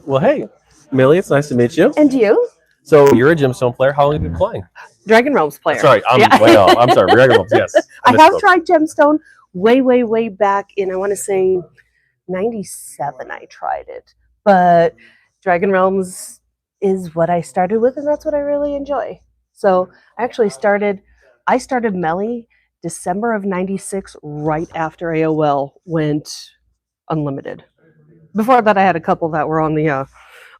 Well, hey, Meli, it's nice to meet you. And you? So you're a gemstone player. How long have you been playing? DragonRealms player. Sorry, I'm way off. I'm sorry, DragonRealms. Yes, I have tried gemstone way back in, I want to say, 97. I tried it, but DragonRealms is what I started with, and that's what I really enjoy. So I actually started Meli December of 96, right after AOL went unlimited. Before that, I had a couple that were on the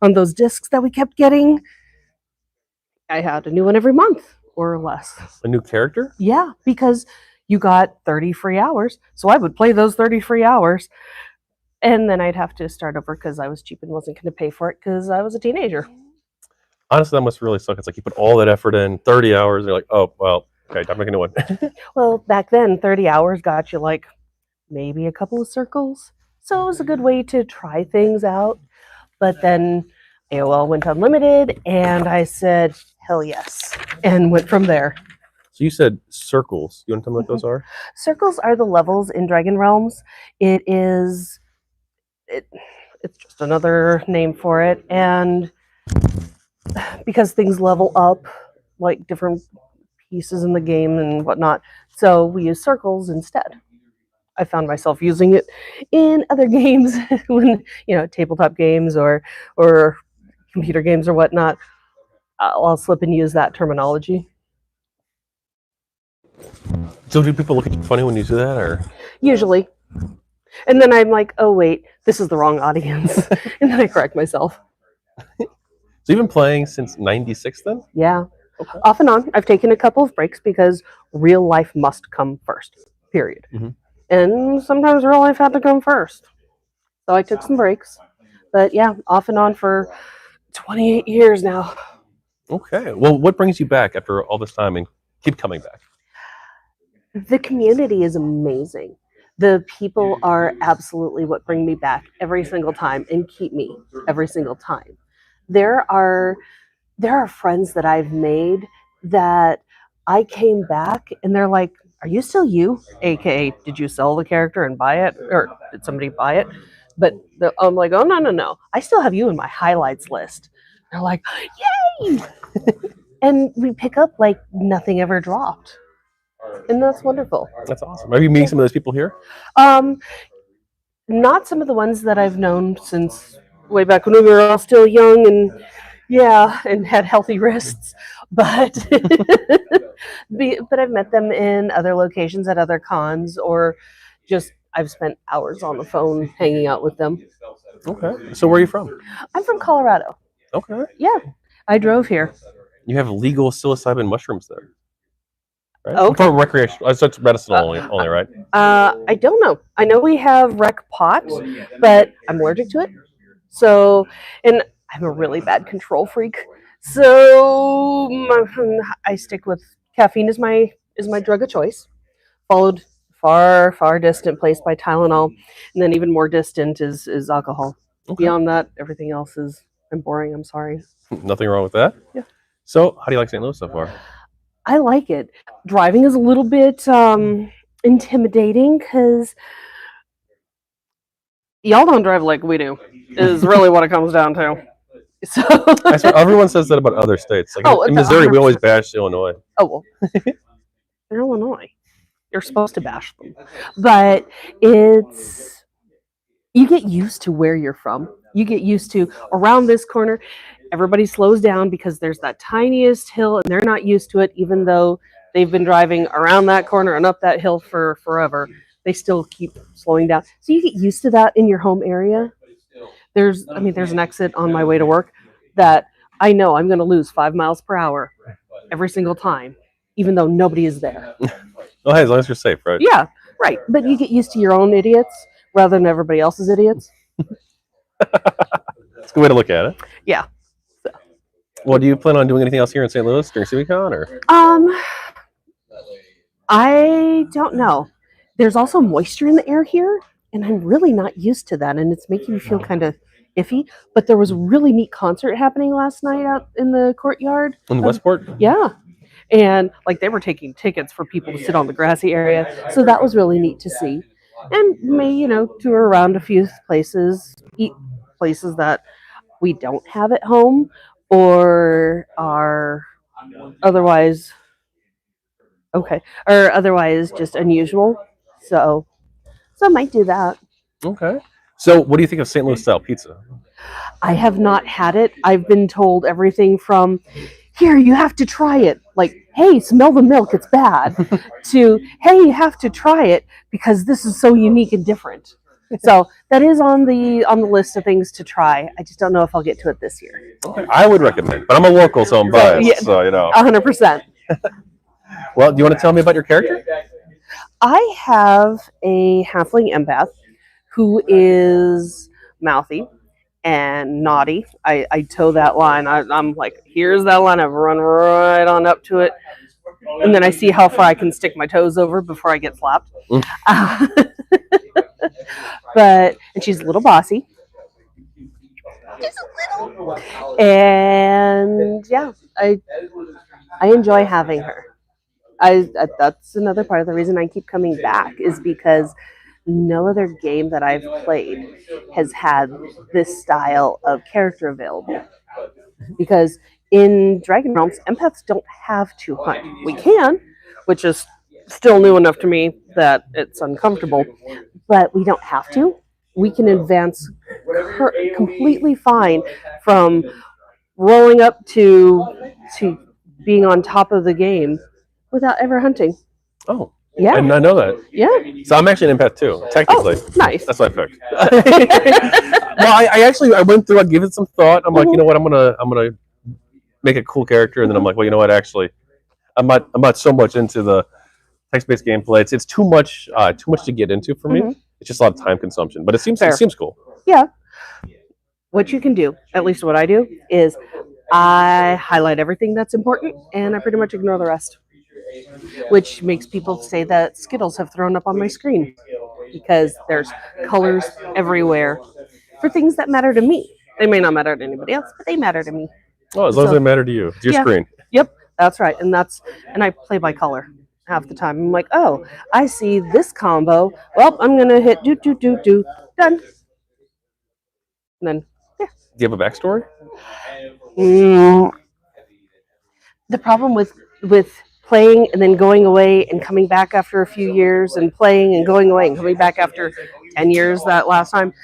on those discs that we kept getting. I had a new one every month or less. A new character? Yeah, because you got 30 free hours. So I would play those 30 free hours, and then I'd have to start over because I was cheap and wasn't going to pay for it because I was a teenager. Honestly, that must really suck. It's like you put all that effort in, 30 hours, and you're like, oh, well, okay, I'm making a new one. Well, back then, 30 hours got you like maybe a couple of circles. So it was a good way to try things out. But then AOL went unlimited, and I said, hell yes, and went from there. So you said circles. You want to tell me what those are? Circles are the levels in DragonRealms. It's just another name for it. And because things level up, like different pieces in the game and whatnot, so we use circles instead. I found myself using it in other games, when tabletop games or computer games or whatnot. I'll slip and use that terminology. So do people look at you funny when you do that, or? Usually. And then I'm like, oh wait, this is the wrong audience. And then I correct myself. So you've been playing since 96 then? Yeah. Okay. Off and on. I've taken a couple of breaks because real life must come first. Period. Mm-hmm. And sometimes real life had to come first. So I took some breaks. But yeah, off and on for 28 years now. Okay. Well, what brings you back after all this time and keep coming back? The community is amazing. The people are absolutely what bring me back every single time and keep me every single time. There are friends that I've made that I came back and they're like, are you still you? AKA, did you sell the character and buy it? Or did somebody buy it? But I'm like, oh, no. I still have you in my highlights list. They're like, yay! And we pick up like nothing ever dropped. And that's wonderful. That's awesome. Are you meeting some of those people here? Not some of the ones that I've known since way back when we were all still young and had healthy wrists. But but I've met them in other locations at other cons, or just I've spent hours on the phone hanging out with them. Okay. So where are you from? I'm from Colorado. Okay. Yeah. I drove here. You have legal psilocybin mushrooms there. Right? Okay. For recreational. It's medicinal only, right? I don't know. I know we have rec pot, but I'm allergic to it. So, and I'm a really bad control freak. So I stick with caffeine is my drug of choice, followed far distant place by Tylenol, and then even more distant is alcohol. Okay. Beyond that, everything else is boring. I'm sorry. Nothing wrong with that. Yeah. So how do you like St. Louis so far? I like it. Driving is a little bit intimidating because y'all don't drive like we do, is really what it comes down to. So everyone says that about other states. Like in Missouri, 100%. We always bash Illinois. Oh, well. They're Illinois. You're supposed to bash them. But you get used to where you're from. You get used to around this corner, everybody slows down because there's that tiniest hill and they're not used to it, even though they've been driving around that corner and up that hill for forever. They still keep slowing down. So you get used to that in your home area. There's an exit on my way to work that I know I'm going to lose 5 miles per hour every single time, even though nobody is there. Well, hey, as long as you're safe, right? Yeah, right. But you get used to your own idiots rather than everybody else's idiots. That's a good way to look at it. Yeah. So. Well, do you plan on doing anything else here in St. Louis during SimuCon, or? I don't know. There's also moisture in the air here, and I'm really not used to that, and it's making me feel kind of iffy. But there was a really neat concert happening last night out in the courtyard. In Westport? Yeah. And like they were taking tickets for people to sit on the grassy area. So that was really neat to see. And may, tour around a few places, eat places that we don't have at home or are otherwise okay, or otherwise just unusual. So I might do that. Okay. So, what do you think of St. Louis style pizza? I have not had it. I've been told everything from here, you have to try it. Like, hey, smell the milk, it's bad. To hey, you have to try it because this is so unique and different. So that is on the list of things to try. I just don't know if I'll get to it this year. Okay. I would recommend, but I'm a local, so I'm biased. So, you know. 100%. Well, do you want to tell me about your character? I have a halfling empath who is mouthy and naughty. I toe that line. I'm like, here's that line. I run right on up to it. And then I see how far I can stick my toes over before I get slapped. And she's a little bossy. Just a little. And yeah, I enjoy having her. That's another part of the reason I keep coming back is because no other game that I've played has had this style of character available. Because in DragonRealms, empaths don't have to hunt. We can, which is still new enough to me that it's uncomfortable, but we don't have to. We can advance completely fine from rolling up to being on top of the game without ever hunting. Oh. Yeah. I did not know that. Yeah. So I'm actually an empath too, technically. Oh, nice. That's what I picked. Well, I went through, I gave it some thought. I'm like, you know what, I'm gonna make a cool character, and then I'm like, well, you know what, actually, I'm not so much into the text-based gameplay. It's too much to get into for me. It's just a lot of time consumption, but it seems cool. Yeah. What you can do, at least what I do, is I highlight everything that's important, and I pretty much ignore the rest. Which makes people say that Skittles have thrown up on my screen because there's colors everywhere for things that matter to me. They may not matter to anybody else, but they matter to me. Oh, as long as they matter to you. It's your screen. Yep, that's right. And I play by color half the time. I'm like, oh, I see this combo. Well, I'm gonna hit do done. And then Do you have a backstory? The problem with playing and then going away and coming back after a few years and playing and going away and coming back after 10 years that last time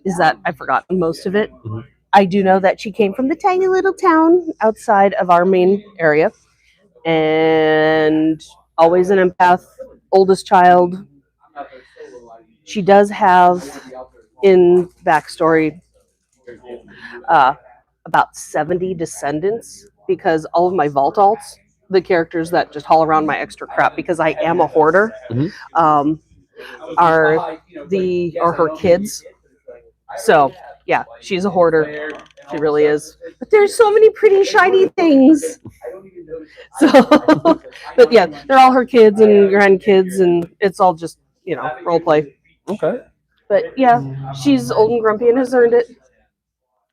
is that I've forgotten most of it. I do know that she came from the tiny little town outside of our main area and always an empath, oldest child. She does have in backstory about 70 descendants because all of my vault alts, the characters that just haul around my extra crap because I am a hoarder, are her kids. So yeah, she's a hoarder. She really is. But there's so many pretty shiny things. So, but yeah, they're all her kids and grandkids, and it's all just role play. Okay. But yeah, she's old and grumpy and has earned it.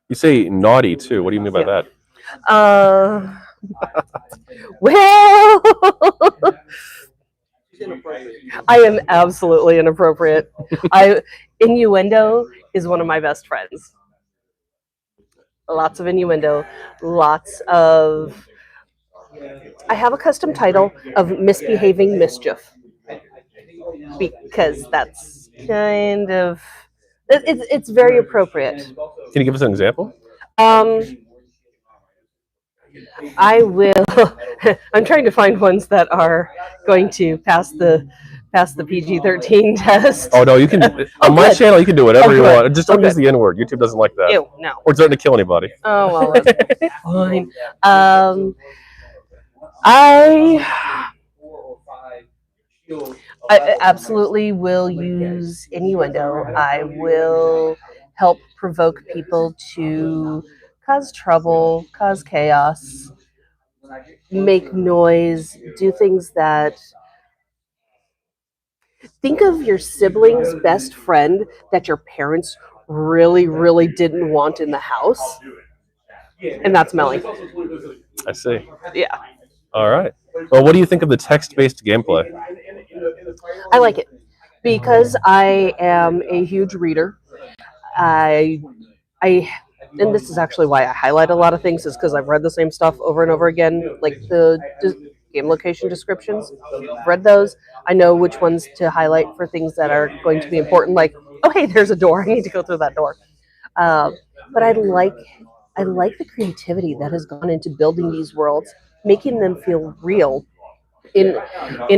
You say naughty too. What do you mean by that? Well, I am absolutely inappropriate. Innuendo is one of my best friends. Lots of innuendo, lots of. I have a custom title of misbehaving mischief because that's kind of it's very appropriate. Can you give us an example? I will. I'm trying to find ones that are going to pass the PG-13 test. Oh no, you can on my channel. You can do whatever you want. Just don't use the N word. YouTube doesn't like that. Ew, no. Or threaten to kill anybody. Oh well, that's fine. I absolutely will use innuendo. I will help provoke people to cause trouble, cause chaos, make noise, do things that. Think of your sibling's best friend that your parents really, really didn't want in the house. And that's Meli. I see. Yeah. All right. Well, what do you think of the text-based gameplay? I like it because I am a huge reader. I and this is actually why I highlight a lot of things, is because I've read the same stuff over and over again, like the game location descriptions. I've read those. I know which ones to highlight for things that are going to be important. Like, oh hey, there's a door. I need to go through that door. Uh, but I like the creativity that has gone into building these worlds, making them feel real in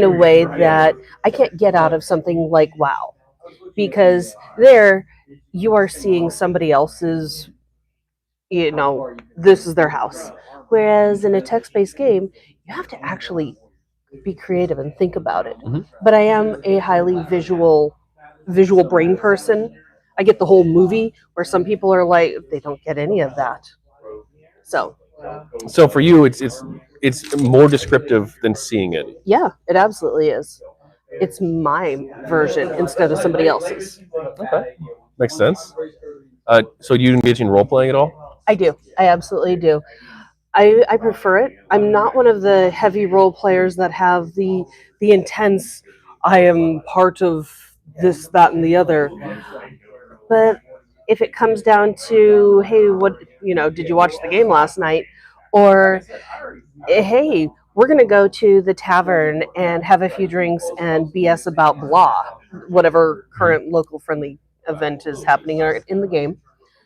a way that I can't get out of something like WoW, because there you are seeing somebody else's, this is their house. Whereas in a text-based game, you have to actually be creative and think about it. Mhm. But I am a highly visual brain person. I get the whole movie, where some people are like, they don't get any of that. So So for you, it's more descriptive than seeing it. yeah, it absolutely is. It's my version instead of somebody else's. Okay, makes sense. So do you engage in role playing at all? I do. I absolutely do. I prefer it. I'm not one of the heavy role players that have the intense, I am part of this, that, and the other. But if it comes down to, hey, what, did you watch the game last night? Or, hey, we're going to go to the tavern and have a few drinks and BS about blah, whatever current local friendly event is happening in the game.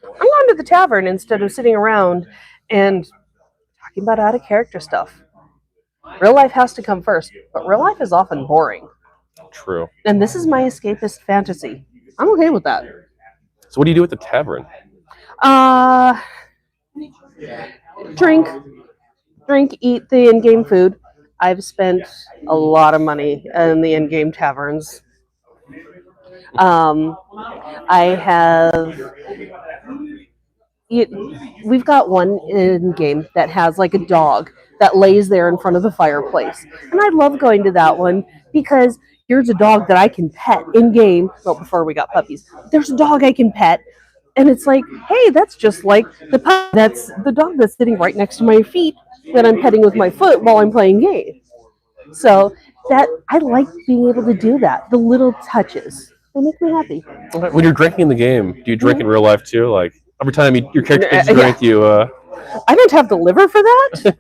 I'm going to the tavern instead of sitting around and talking about out of character stuff. Real life has to come first, but real life is often boring. True. And this is my escapist fantasy. I'm okay with that. So what do you do at the tavern? Uh, drink, eat the in-game food. I've spent a lot of money in the in-game taverns. I have. We've got one in game that has like a dog that lays there in front of the fireplace, and I love going to that one because here's a dog that I can pet in game. Well, before we got puppies, there's a dog I can pet, and it's like, hey, that's just like that's the dog that's sitting right next to my feet that I'm petting with my foot while I'm playing game. So that I like being able to do that. The little touches, they make me happy. Okay. When you're drinking in the game, do you drink in real life too? Like every time your character takes a drink, you. I don't have the liver for that.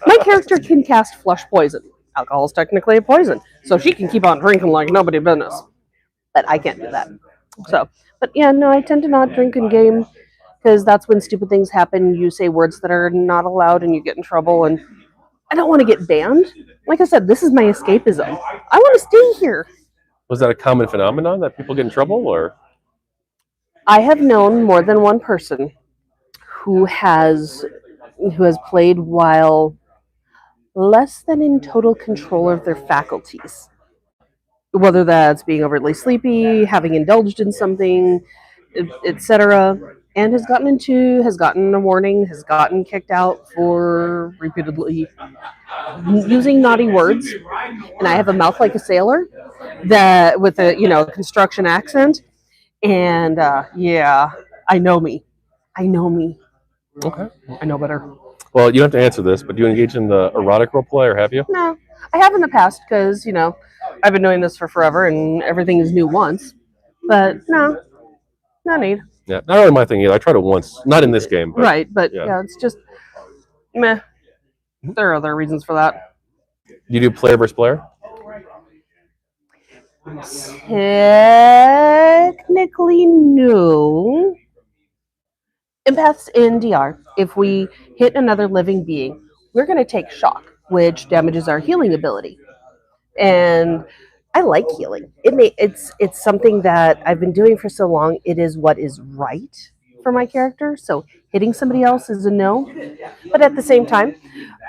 My character can cast flush poison. Alcohol is technically a poison, so she can keep on drinking like nobody business. But I can't do that. So, but yeah, no, I tend to not drink in game because that's when stupid things happen. You say words that are not allowed, and you get in trouble. And I don't want to get banned. Like I said, this is my escapism. I want to stay here. Was that a common phenomenon that people get in trouble, or? I have known more than one person who has played while less than in total control of their faculties. Whether that's being overly sleepy, having indulged in something, etc., and has gotten a warning, has gotten kicked out for repeatedly using naughty words. And I have a mouth like a sailor, that with a construction accent, and yeah, I know me. Okay. I know better. Well, you don't have to answer this, but do you engage in the erotic role play, or have you? No, I have in the past because I've been doing this for forever and everything is new once. But no need. Yeah, not really my thing either. I tried it once, not in this game. But, Right, but yeah, it's just meh. There are other reasons for that. You do player versus player? Technically, no. Empaths in DR, if we hit another living being, we're going to take shock, which damages our healing ability. And I like healing. It's something that I've been doing for so long. It is what is right for my character. So hitting somebody else is a no. But at the same time,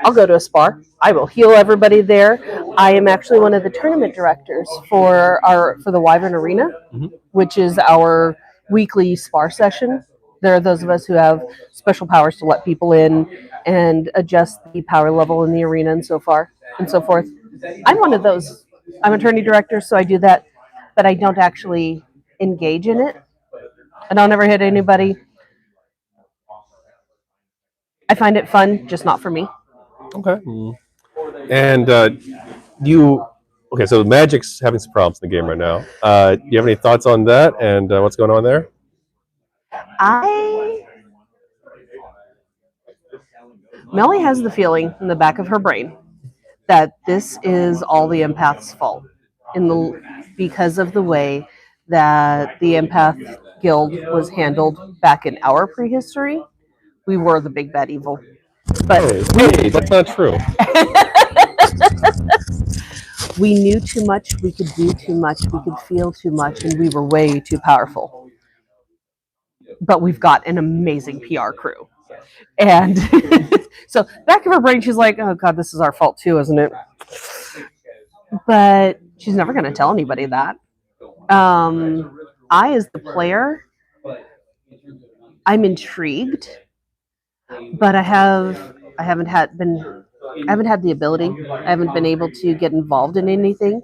I'll go to a spar. I will heal everybody there. I am actually one of the tournament directors for the Wyvern Arena, which is our weekly spar session. There are those of us who have special powers to let people in and adjust the power level in the arena and so forth. I'm one of those. I'm attorney director, so I do that, but I don't actually engage in it. I don't ever hit anybody. I find it fun, just not for me. Okay. And okay, so Magic's having some problems in the game right now. Do you have any thoughts on that and what's going on there? Meli has the feeling in the back of her brain that this is all the empath's fault because of the way that the empath guild was handled back in our prehistory. We were the big bad evil. But hey, that's not true. we knew too much, we could do too much, we could feel too much, and we were way too powerful. But we've got an amazing PR crew. And so back of her brain, she's like, oh God, this is our fault too, isn't it? But she's never going to tell anybody that. I, as the player, I'm intrigued, but I haven't had the ability. I haven't been able to get involved in anything,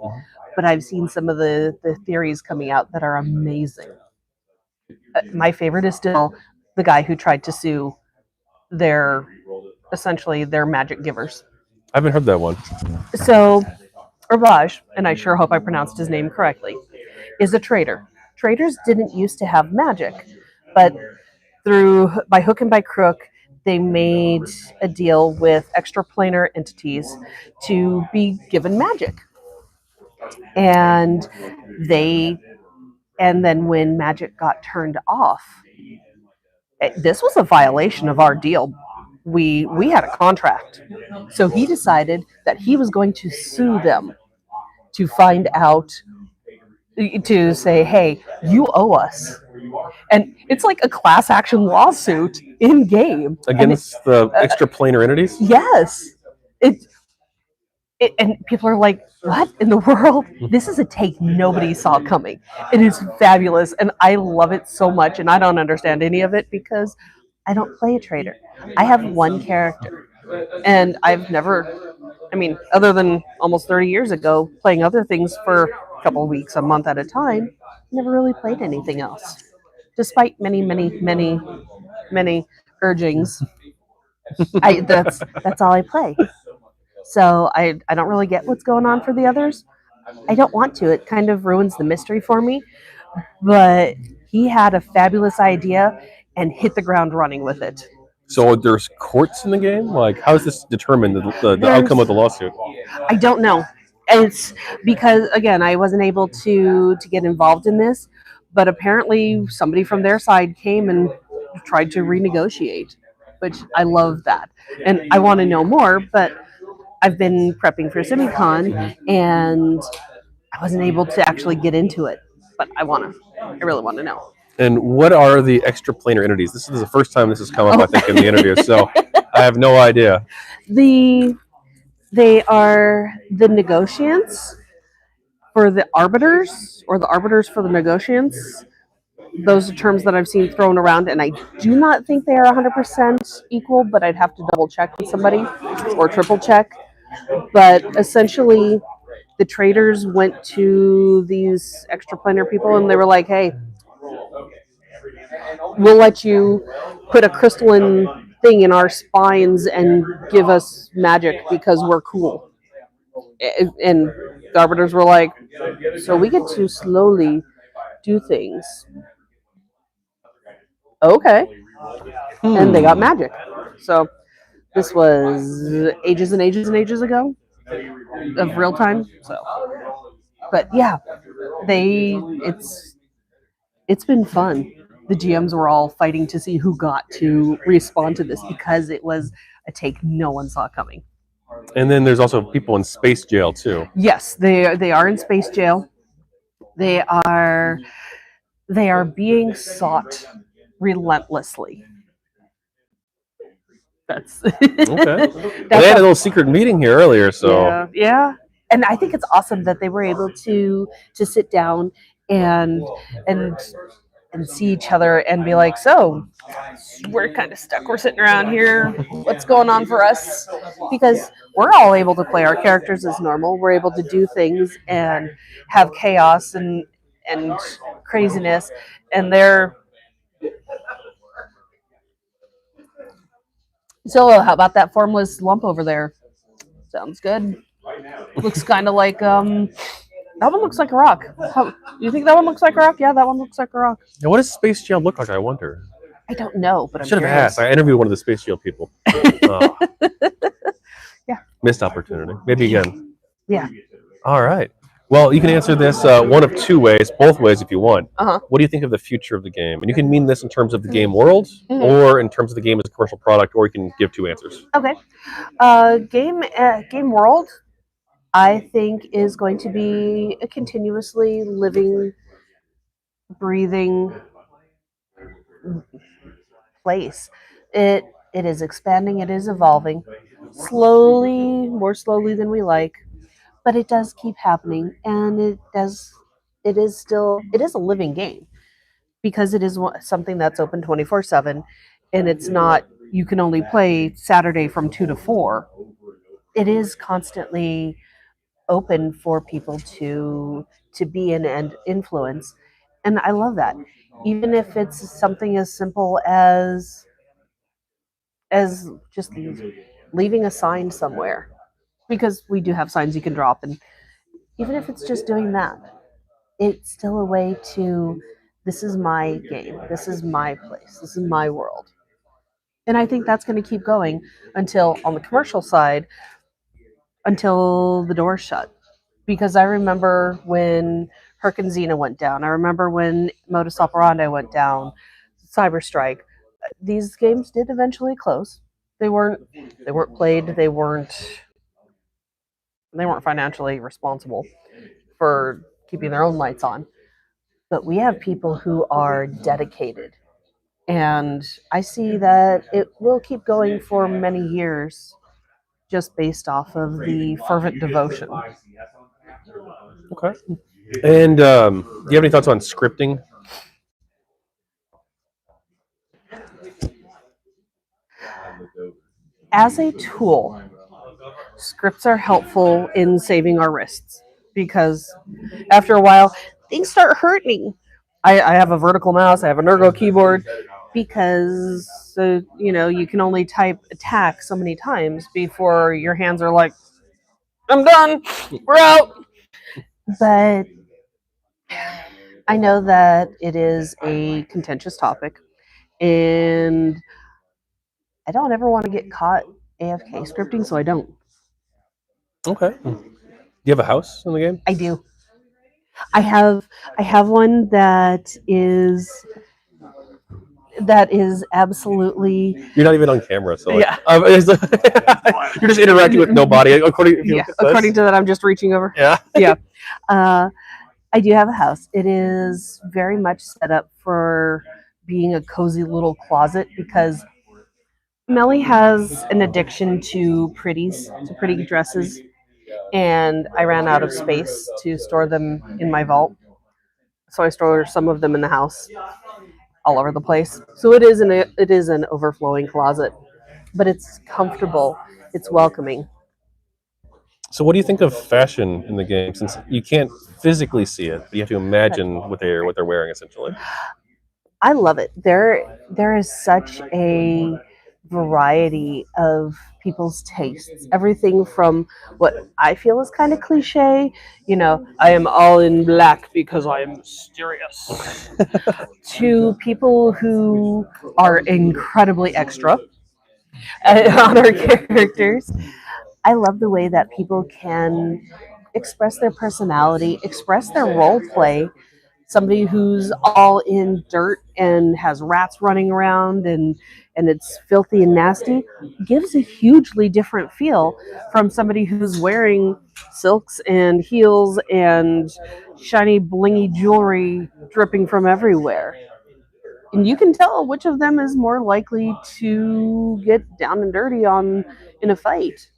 but I've seen some of the theories coming out that are amazing. My favorite is still the guy who tried to sue essentially their magic givers. I haven't heard that one. So, Herbage, and I sure hope I pronounced his name correctly, is a trader. Traders didn't used to have magic, but by hook and by crook, they made a deal with extraplanar entities to be given magic. And then when magic got turned off, this was a violation of our deal. We had a contract. So he decided that he was going to sue them to find out, to say, hey, you owe us. And it's like a class action lawsuit in game against the extraplanar entities. Yes, and people are like, what in the world? This is a take nobody saw coming. It is fabulous, and I love it so much. And I don't understand any of it because I don't play a trader. I have one character, and I've never. I mean, other than almost 30 years ago, playing other things for a couple of weeks, a month at a time, never really played anything else. Despite many, many, many, many urgings, that's all I play. So I don't really get what's going on for the others. I don't want to. It kind of ruins the mystery for me. But he had a fabulous idea and hit the ground running with it. So there's courts in the game? Like, how is this determined, the outcome of the lawsuit? I don't know. It's because, again, I wasn't able to get involved in this, but apparently somebody from their side came and tried to renegotiate, which I love that. And I want to know more, but I've been prepping for SimuCon, and I wasn't able to actually get into it, but I really want to know. And what are the extraplanar entities? This is the first time this has come up, I think, in the interview, so I have no idea. They are the negotiants for the arbiters, or the arbiters for the negotiants. Those are terms that I've seen thrown around, and I do not think they are 100% equal, but I'd have to double check with somebody or triple check. But essentially, the traders went to these extraplanar people, and they were like, hey, we'll let you put a crystalline thing in our spines and give us magic because we're cool. And the arbiters were like, so we get to slowly do things. Okay. And they got magic. So this was ages and ages and ages ago of real time. So, but yeah, it's been fun. The GMs were all fighting to see who got to respond to this because it was a take no one saw coming. And then there's also people in space jail too. Yes, they are in space jail. They are being sought relentlessly. That's okay. They had a little secret meeting here earlier, so yeah. And I think it's awesome that they were able to sit down and see each other and be like, so we're kind of stuck. We're sitting around here. What's going on for us? Because we're all able to play our characters as normal. We're able to do things and have chaos and craziness. And they're so. How about that formless lump over there? Sounds good. Looks kind of like that one looks like a rock. You think that one looks like a rock? Yeah, that one looks like a rock. Now, what does space jail look like, I wonder? I don't know, but I I'm should have curious. asked. I interviewed one of the Space Shield people. Yeah. Missed opportunity. Maybe again. Yeah. All right. Well, you can answer this one of two ways, both ways if you want. Uh-huh. What do you think of the future of the game? And you can mean this in terms of the game world, or in terms of the game as a commercial product, or you can give two answers. Okay. Game world, I think, is going to be a continuously living, breathing place. It is expanding. It is evolving, slowly, more slowly than we like, but it does keep happening, and it does. It is a living game because it is something that's open 24/7, and it's not you can only play Saturday from 2 to 4. It is constantly open for people to be in and influence, and I love that. Even if it's something as simple as just leaving a sign somewhere, because we do have signs you can drop, and even if it's just doing that, it's still a way to, this is my game, this is my place, this is my world. And I think that's going to keep going until, on the commercial side, until the doors shut. Because I remember when Herc and Xena went down. I remember when Modus Operandi went down, Cyberstrike. These games did eventually close. They weren't played. They weren't financially responsible for keeping their own lights on. But we have people who are dedicated, and I see that it will keep going for many years, just based off of the fervent devotion. Okay. And do you have any thoughts on scripting? As a tool, scripts are helpful in saving our wrists, because after a while, things start hurting. I have a vertical mouse, I have an ergo keyboard, because you can only type attack so many times before your hands are like, I'm done, we're out. But I know that it is a contentious topic, and I don't ever want to get caught AFK scripting, so I don't. Okay. Do you have a house in the game? I do. I have one that is absolutely. You're not even on camera, so Yeah. you're just interacting with nobody. According to that, I'm just reaching over. Yeah. Yeah. I do have a house. It is very much set up for being a cozy little closet, because Meli has an addiction to pretty dresses, and I ran out of space to store them in my vault. So I store some of them in the house, all over the place. So it is an overflowing closet, but it's comfortable. It's welcoming. So, what do you think of fashion in the game? Since you can't physically see it, but you have to imagine what they're wearing, essentially. I love it. There is such a variety of people's tastes. Everything from what I feel is kind of cliche, I am all in black because I am mysterious, to people who are incredibly extra on our characters. I love the way that people can express their personality, express their role play. Somebody who's all in dirt and has rats running around, and it's filthy and nasty, gives a hugely different feel from somebody who's wearing silks and heels and shiny blingy jewelry dripping from everywhere. And you can tell which of them is more likely to get down and dirty in a fight.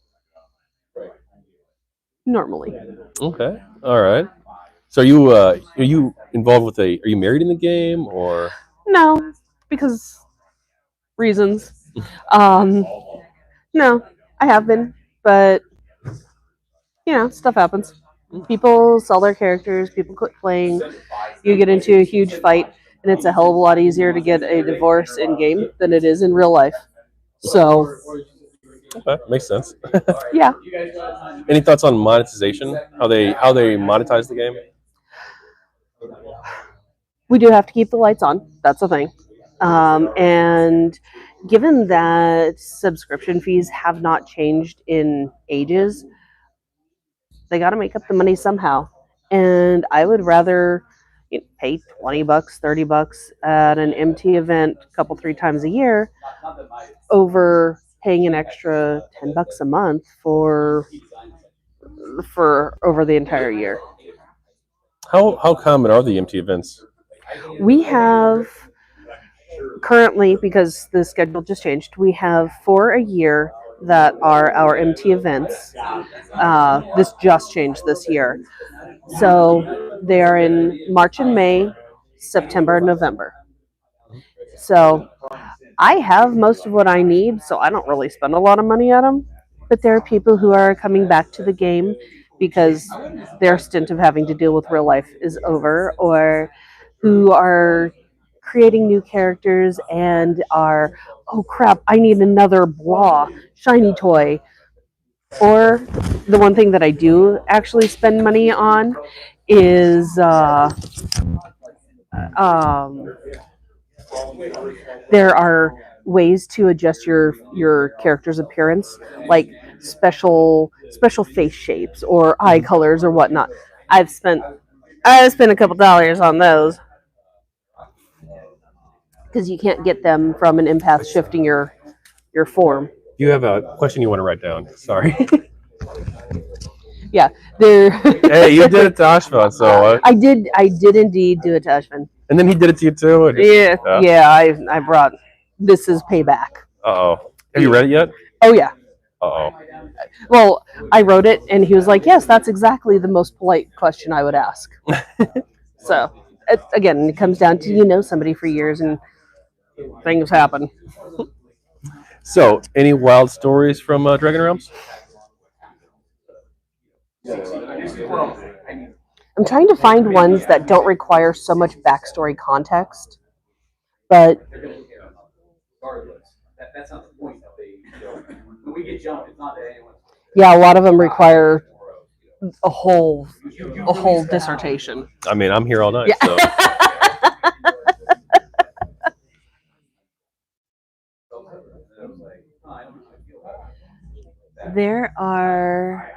Normally. Okay. All right. So, are you involved with Are you married in the game, or? No, because reasons. No, I have been, but stuff happens. People sell their characters. People quit playing. You get into a huge fight, and it's a hell of a lot easier to get a divorce in game than it is in real life. So. Okay, makes sense. Yeah. Any thoughts on monetization? How they monetize the game? We do have to keep the lights on. That's the thing. And given that subscription fees have not changed in ages, they got to make up the money somehow. And I would rather pay $20, $30 at an MT event a couple, 3 times a year over paying an extra $10 a month for over the entire year. How common are the MT events? We have currently, because the schedule just changed, we have 4 a year that are our MT events. This just changed this year. So they are in March and May, September and November. So I have most of what I need, so I don't really spend a lot of money on them. But there are people who are coming back to the game because their stint of having to deal with real life is over, or who are creating new characters and are, oh crap, I need another blah shiny toy. Or the one thing that I do actually spend money on is there are ways to adjust your character's appearance, like special face shapes or eye colors or whatnot. I've spent a couple dollars on those because you can't get them from an empath shifting your form. You have a question you want to write down? Sorry. Yeah, there. Hey, you did it to Ashvan, so I did indeed do it to Ashvan. and then he did it to you too. Or Yeah. I brought. This is payback. Uh-oh. Have you read it yet? Oh yeah. Uh-oh. Well, I wrote it, and he was like, "Yes, that's exactly the most polite question I would ask." So, again, it comes down to somebody for years, and things happen. So, any wild stories from DragonRealms? I'm trying to find ones that don't require so much backstory context, but yeah, a lot of them require a whole dissertation. I mean, I'm here all night. Yeah. So. There are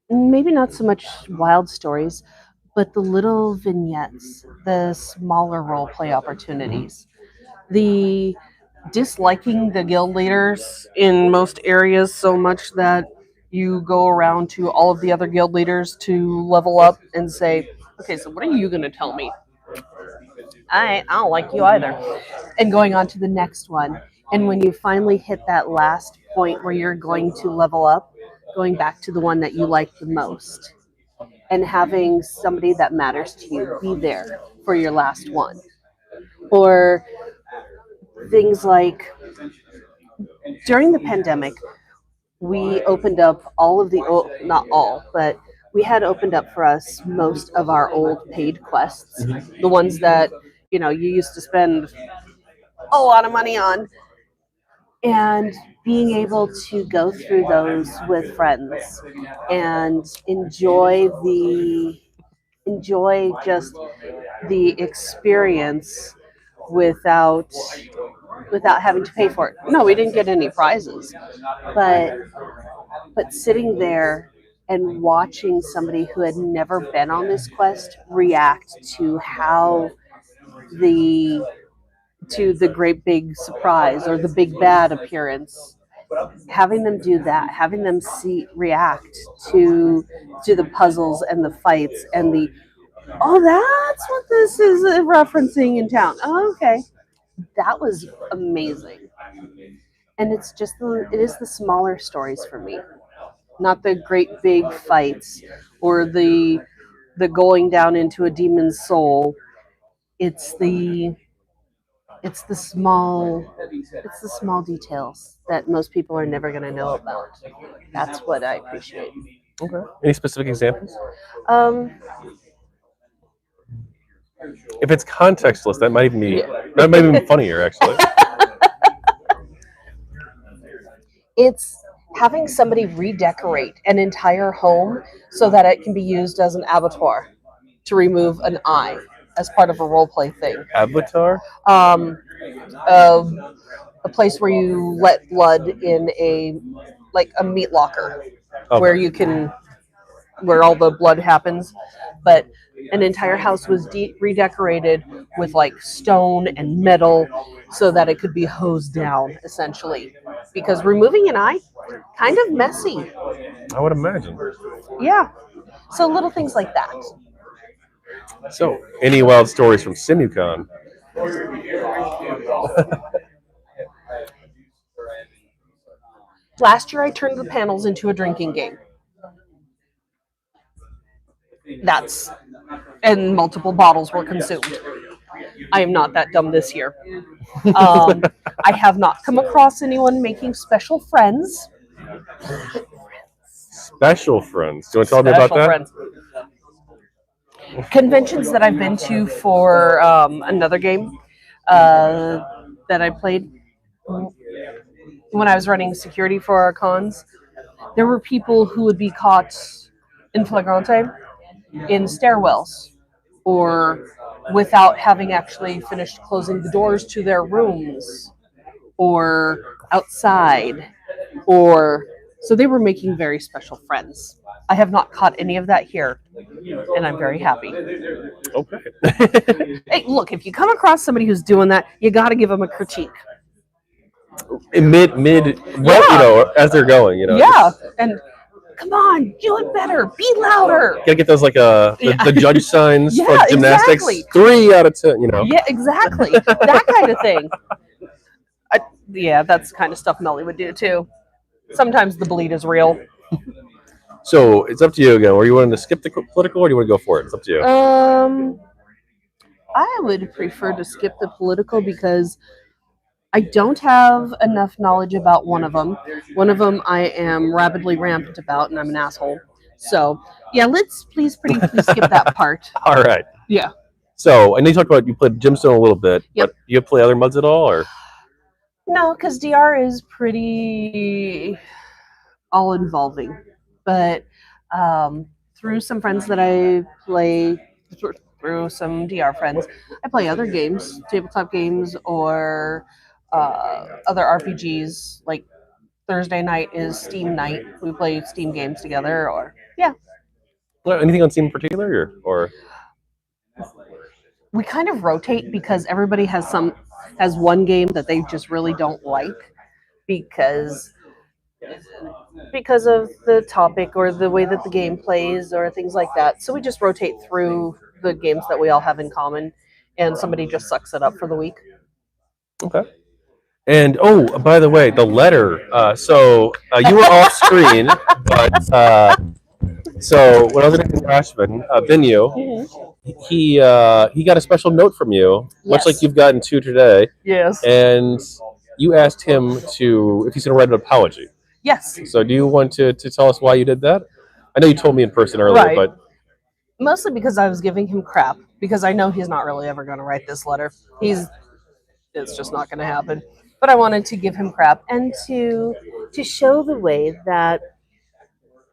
maybe not so much wild stories, but the little vignettes, the smaller role play opportunities, the disliking the guild leaders in most areas so much that you go around to all of the other guild leaders to level up and say, okay, so what are you going to tell me? I don't like you either. And going on to the next one. And when you finally hit that last point where you're going to level up, going back to the one that you like the most and having somebody that matters to you be there for your last one. Or things like during the pandemic, we opened up all of the not all, but we had opened up for us most of our old paid quests, the ones that you used to spend a lot of money on, and being able to go through those with friends and enjoy just the experience without having to pay for it. No, we didn't get any prizes, but sitting there and watching somebody who had never been on this quest react to how the great big surprise or the big bad appearance, having them do that, having them react to the puzzles and the fights and the, oh, that's what this is referencing in town. Oh, okay. That was amazing. And it is the smaller stories for me, not the great big fights or the going down into a demon's soul. It's the small details that most people are never going to know about. That's what I appreciate. Okay. Any specific examples? If it's contextless, that might even be funnier, actually. It's having somebody redecorate an entire home so that it can be used as an abattoir to remove an eye. as part of a role play thing. Avatar? A place where you let blood in a meat locker where you can where all the blood happens, but an entire house was redecorated with like stone and metal so that it could be hosed down essentially, because removing an eye kind of messy. I would imagine. Yeah, so little things like that. So, any wild stories from SimuCon? Last year I turned the panels into a drinking game. And multiple bottles were consumed. I am not that dumb this year. I have not come across anyone making special friends. Special friends. Do you want to tell me about that? Friends. Conventions that I've been to for another game that I played when I was running security for our cons, there were people who would be caught in flagrante in stairwells or without having actually finished closing the doors to their rooms or outside, or so they were making very special friends. I have not caught any of that here, and I'm very happy. Okay. Hey, look, if you come across somebody who's doing that, you got to give them a critique. As they're going, Yeah, and come on, do it better, be louder. Gotta get those the judge signs for gymnastics. Exactly. 3 out of 10, Yeah, exactly. That kind of thing. That's the kind of stuff Meli would do too. Sometimes the bleed is real. So it's up to you again. Are you wanting to skip the political, or do you want to go for it? It's up to you. I would prefer to skip the political because I don't have enough knowledge about one of them. One of them I am rabidly rampant about, and I'm an asshole. So, yeah, let's please skip that part. All right. Yeah. So, I know you talked about you played Gemstone a little bit, Yep. but do you play other mods at all, or? No, because DR is pretty all-involving. But through some friends that I play, through some DR friends, I play other games, tabletop games, or other RPGs. Like Thursday night is Steam night. We play Steam games together, or Anything on Steam in particular, or? We kind of rotate because everybody has one game that they just really don't like because of the topic or the way that the game plays or things like that. So we just rotate through the games that we all have in common, and somebody just sucks it up for the week. Okay. And by the way, the letter. You were off screen, but so when I was in Ashman, Binu, he got a special note from you, much like you've gotten 2 today. Yes. And you asked him if he's going to write an apology. Yes. So do you want to tell us why you did that? I know you told me in person earlier, Right. but mostly because I was giving him crap because I know he's not really ever going to write this letter. It's just not going to happen. But I wanted to give him crap and to show the way that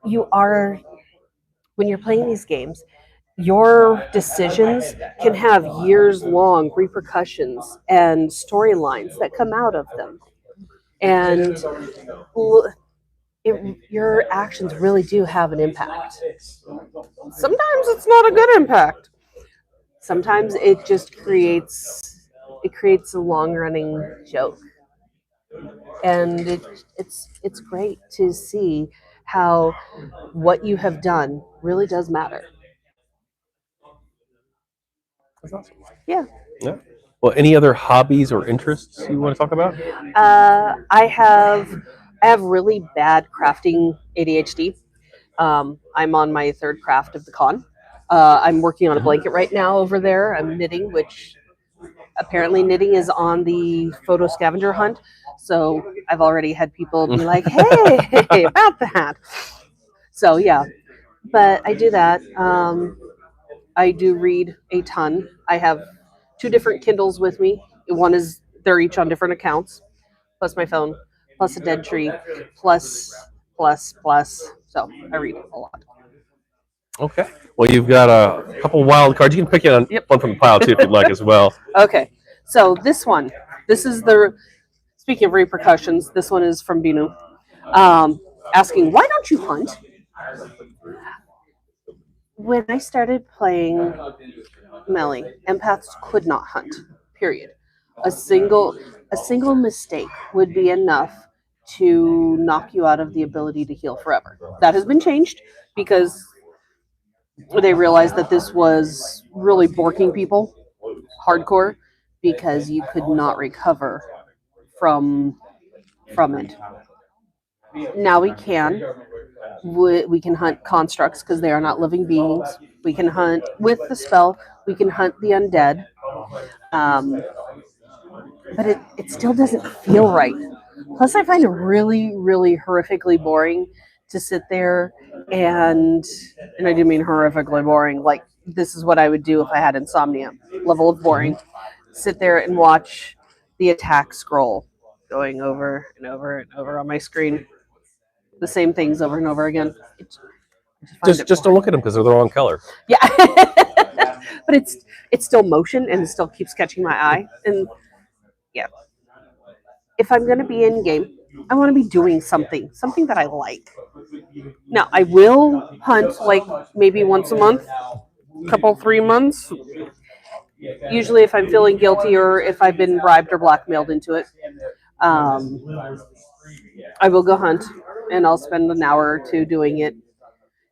you are when you're playing these games. Your decisions can have years-long repercussions and storylines that come out of them. And your actions really do have an impact. Sometimes it's not a good impact. Sometimes it just creates a long-running joke. And it's great to see how what you have done really does matter. that's awesome. Yeah. Well, any other hobbies or interests you want to talk about? I have really bad crafting ADHD. I'm on my 3rd craft of the con. I'm working on a blanket right now over there. I'm knitting, which apparently knitting is on the photo scavenger hunt. So I've already had people be like, hey, about that. So yeah, but I do that. I do read a ton. I have 2 different Kindles with me. They're each on different accounts, plus my phone, plus a dead tree, plus. So I read a lot. Okay. Well, you've got a couple wild cards. You can pick one from the pile too if you'd like as well. Okay. So this one, this is the. Speaking of repercussions, this one is from Binu, asking, "Why don't you hunt?" When I started playing Meli, empaths could not hunt. Period. A single mistake would be enough to knock you out of the ability to heal forever. That has been changed because they realized that this was really borking people hardcore because you could not recover from it. Now we can. We can hunt constructs because they are not living beings. We can hunt with the spell. We can hunt the undead. Um, but it still doesn't feel right. Plus, I find it really, really horrifically boring to sit there and I do mean horrifically boring. Like, this is what I would do if I had insomnia. Level of boring. Sit there and watch the attack scroll going over and over and over on my screen. The same things over and over again. Just don't look at them because they're the wrong color. Yeah. But it's still motion and it still keeps catching my eye. And yeah. If I'm gonna be in game, I want to be doing something that I like. Now I will hunt like maybe once a month, couple 3 months. Usually, if I'm feeling guilty or if I've been bribed or blackmailed into it, I will go hunt and I'll spend an hour or two doing it.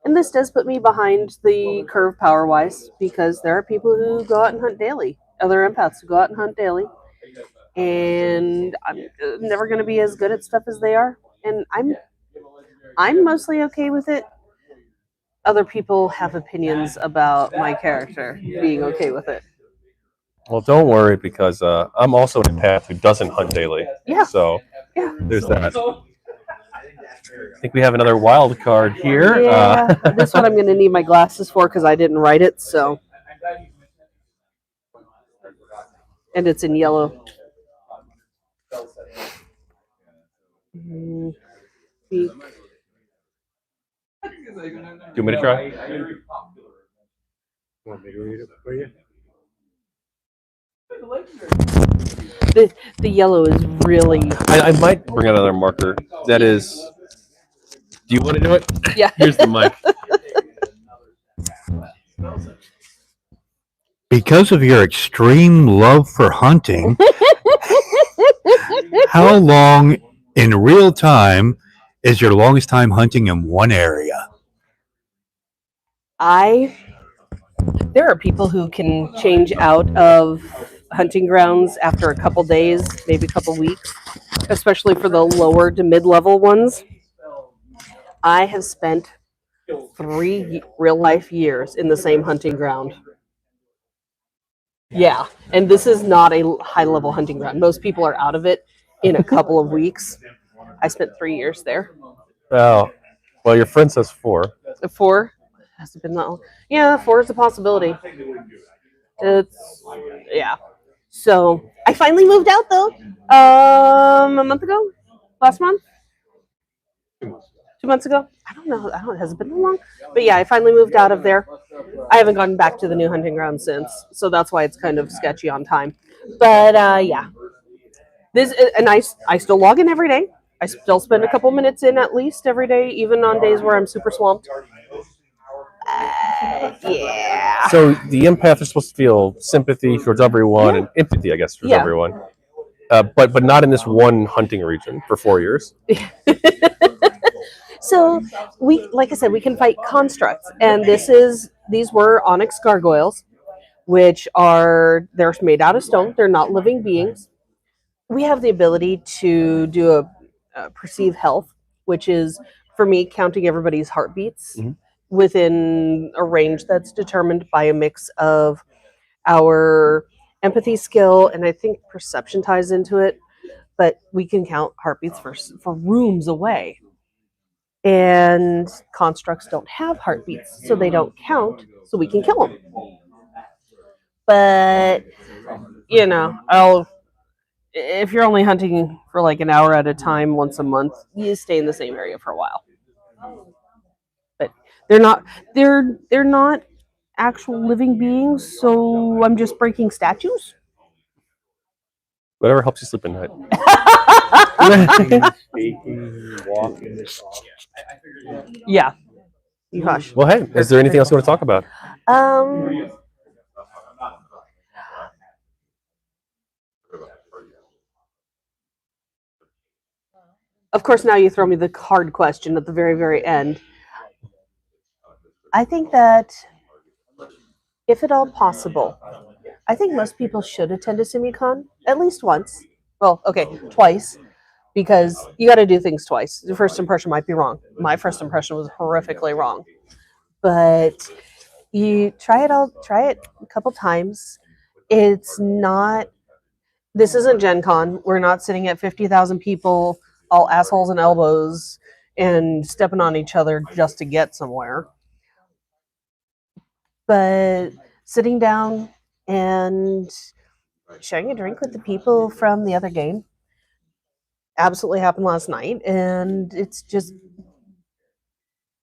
And this does put me behind the curve power wise because there are people who go out and hunt daily, other empaths who go out and hunt daily, and I'm never going to be as good at stuff as they are. And I'm mostly okay with it. Other people have opinions about my character being okay with it. Well, don't worry because I'm also an empath who doesn't hunt daily. Yeah. So yeah. There's that. I think we have another wild card here. Yeah. This one I'm going to need my glasses for because I didn't write it. So. And it's in yellow. Do you want me to try? You want me to read it for you? The yellow is really. I might bring out another marker. That is. Do you want to do it? Yeah. Here's the mic. Because of your extreme love for hunting, how long in real time is your longest time hunting in one area? There are people who can change out of hunting grounds after a couple days, maybe a couple weeks, especially for the lower to mid-level ones. I have spent 3 real-life years in the same hunting ground. Yeah, and this is not a high-level hunting ground. Most people are out of it in a couple of weeks. I spent 3 years there. Oh, well, your friend says 4. 4? Has it been that long? Yeah, 4 is a possibility. Yeah. So I finally moved out though. A month ago, last month, 2 months ago. I don't know. Has it been that long? But yeah, I finally moved out of there. I haven't gone back to the new hunting ground since, so that's why it's kind of sketchy on time. But yeah, I still log in every day. I still spend a couple minutes in at least every day, even on days where I'm super swamped. Yeah. So the empath is supposed to feel sympathy towards everyone and empathy, I guess, towards everyone. But not in this one hunting region for 4 years. So like I said, we can fight constructs, and these were onyx gargoyles, which they're made out of stone. They're not living beings. We have the ability to do a perceive health, which is for me counting everybody's heartbeats within a range that's determined by a mix of our empathy skill, and I think perception ties into it. But we can count heartbeats for rooms away. And constructs don't have heartbeats, so they don't count, so we can kill them. But, if you're only hunting for like an hour at a time once a month, you stay in the same area for a while. But They're not. They're not actual living beings. So I'm just breaking statues. Whatever helps you sleep at night. Speaking, walking. Yeah. You hush. Well, hey, is there anything else you want to talk about? Of course, now you throw me the hard question at the very, very end. I think that, if at all possible, I think most people should attend a SimuCon at least once. Well, okay, twice, because you got to do things twice. The first impression might be wrong. My first impression was horrifically wrong, but you try it a couple times. It's not. This isn't Gen Con. We're not sitting at 50,000 people, all assholes and elbows, and stepping on each other just to get somewhere. But sitting down and sharing a drink with the people from the other game absolutely happened last night, and it's just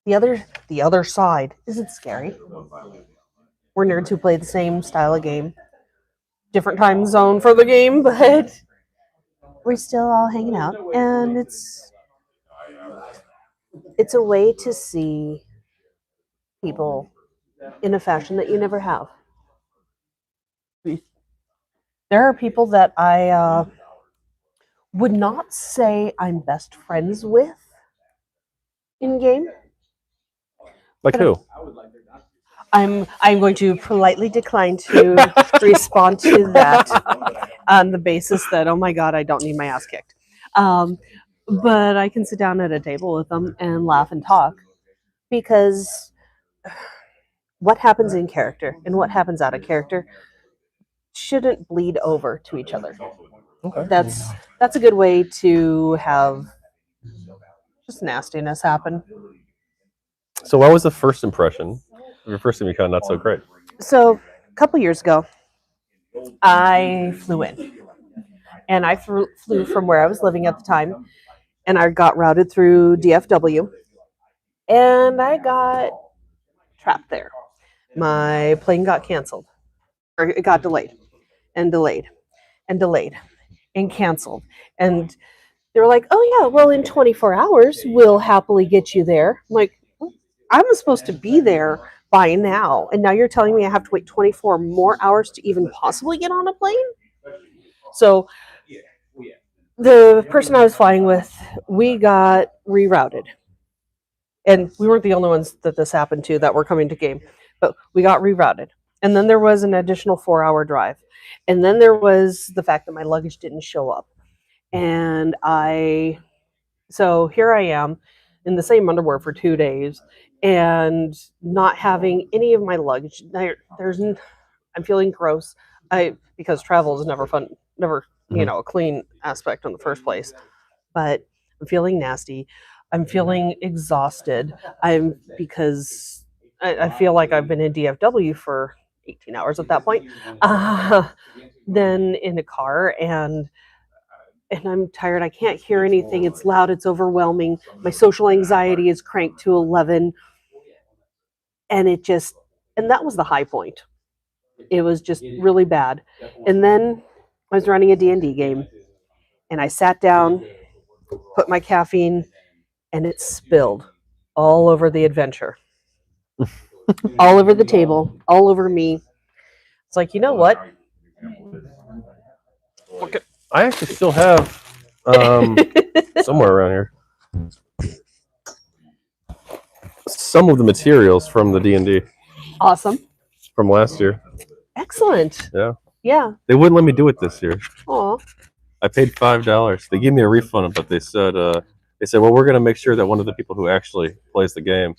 the other side isn't scary. We're nerds who play the same style of game, different time zone for the game, but we're still all hanging out, and it's a way to see people in a fashion that you never have. There are people that I would not say I'm best friends with in game. Like who? I'm going to politely decline to respond to that on the basis that, oh my god, I don't need my ass kicked. But I can sit down at a table with them and laugh and talk, because what happens in character and what happens out of character shouldn't bleed over to each other. Okay. That's a good way to have just nastiness happen. So, what was the first impression? Your first SimuCon not so great. So, a couple years ago, I flew in, and I flew from where I was living at the time, and I got routed through DFW, and I got trapped there. My plane got canceled, or it got delayed, and delayed, and delayed, and canceled, and they were like, "Oh yeah, well in 24 hours we'll happily get you there." I'm like, I'm supposed to be there by now, and now you're telling me I have to wait 24 more hours to even possibly get on a plane? So the person I was flying with, we got rerouted. And we weren't the only ones that this happened to that were coming to game, but we got rerouted. And then there was an additional 4-hour drive. And then there was the fact that my luggage didn't show up. And so here I am in the same underwear for 2 days and not having any of my luggage. I'm feeling gross. Because travel is never fun, never, a clean aspect in the first place. But I'm feeling nasty. I'm feeling exhausted. Because I feel like I've been in DFW for 18 hours at that point. Then in a car, and I'm tired. I can't hear anything. It's loud. It's overwhelming. My social anxiety is cranked to 11. And that was the high point. It was just really bad. And then I was running a D&D game, and I sat down, put my caffeine, and it spilled all over the adventure. All over the table, all over me. It's like, you know what? Okay. I actually still have somewhere around here some of the materials from the D&D Awesome. from last year. Excellent. Yeah. Yeah. They wouldn't let me do it this year. Aw. I paid $5. They gave me a refund, but they said, well, we're going to make sure that one of the people who actually plays the game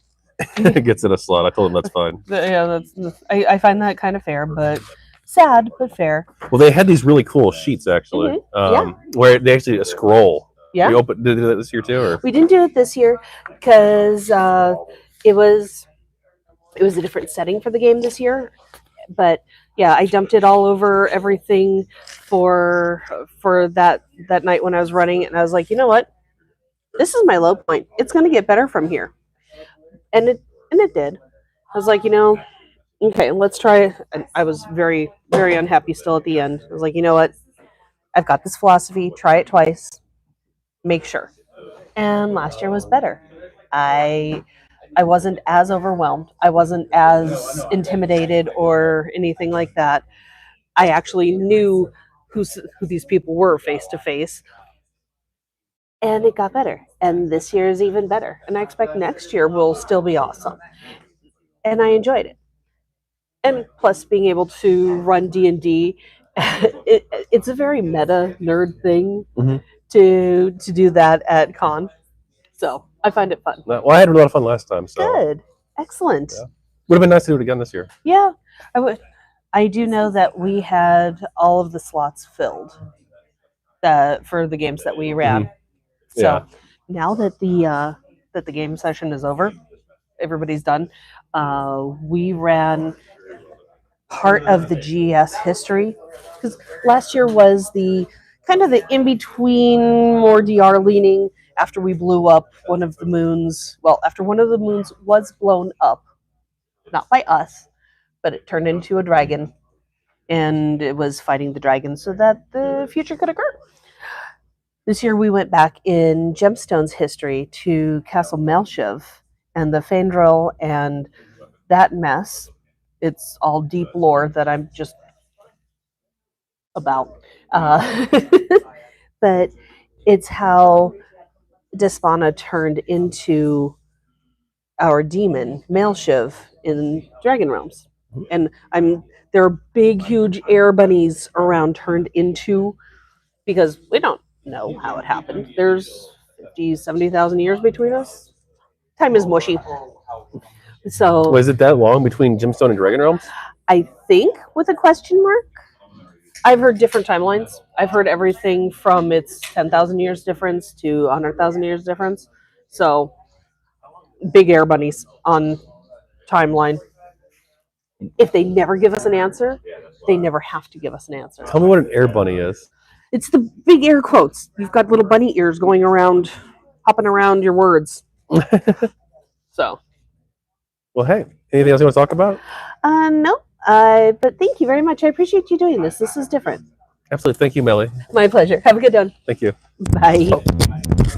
gets in a slot. I told them that's fine. Yeah, I find that kind of fair, but sad, but fair. Well, they had these really cool sheets actually, where they actually a scroll. Yeah. Did they do that this year too, or? We didn't do it this year because it was a different setting for the game this year. But yeah, I dumped it all over everything for that night when I was running, and I was like, you know what? This is my low point. It's going to get better from here, and it And it did. I was like, okay, let's try. And I was very, very unhappy still at the end. I was like, you know what? I've got this philosophy. Try it twice. Make sure. And last year was better. I wasn't as overwhelmed. I wasn't as intimidated or anything like that. I actually knew who these people were face to face, and it got better. And this year is even better. And I expect next year will still be awesome. And I enjoyed it. And plus, being able to run D&D, it's a very meta nerd thing Mhm. to do that at con. So I find it fun. Well, I had a lot of fun last time, so Good, excellent. Yeah. Would have been nice to do it again this year. Yeah, I would. I do know that we had all of the slots filled for the games that we ran. So Yeah. now that the game session is over, everybody's done. We ran part of the GS history because last year was the kind of the in between, more DR leaning after we blew up one of the moons. Well, after one of the moons was blown up, not by us, but it turned into a dragon, and it was fighting the dragon so that the future could occur. This year we went back in Gemstone's history to Castle Melshiv and the Fandrel and that mess. It's all deep lore that I'm just about. But it's how Despana turned into our demon, Melshiv, in DragonRealms. And there are big, huge air bunnies around turned into, because we don't know how it happened. There's 50, 70,000 years between us. Time is mushy. So Was it that long between Gemstone and DragonRealms? I think with a question mark. I've heard different timelines. I've heard everything from it's 10,000 years difference to 100,000 years difference. So big air bunnies on timeline. If they never give us an answer, they never have to give us an answer. Tell me what an air bunny is. It's the big air quotes. You've got little bunny ears going around, hopping around your words. So. Well, hey, anything else you want to talk about? No. But thank you very much. I appreciate you doing this. This is different. Absolutely. Thank you, Meli. My pleasure. Have a good one. Thank you. Bye.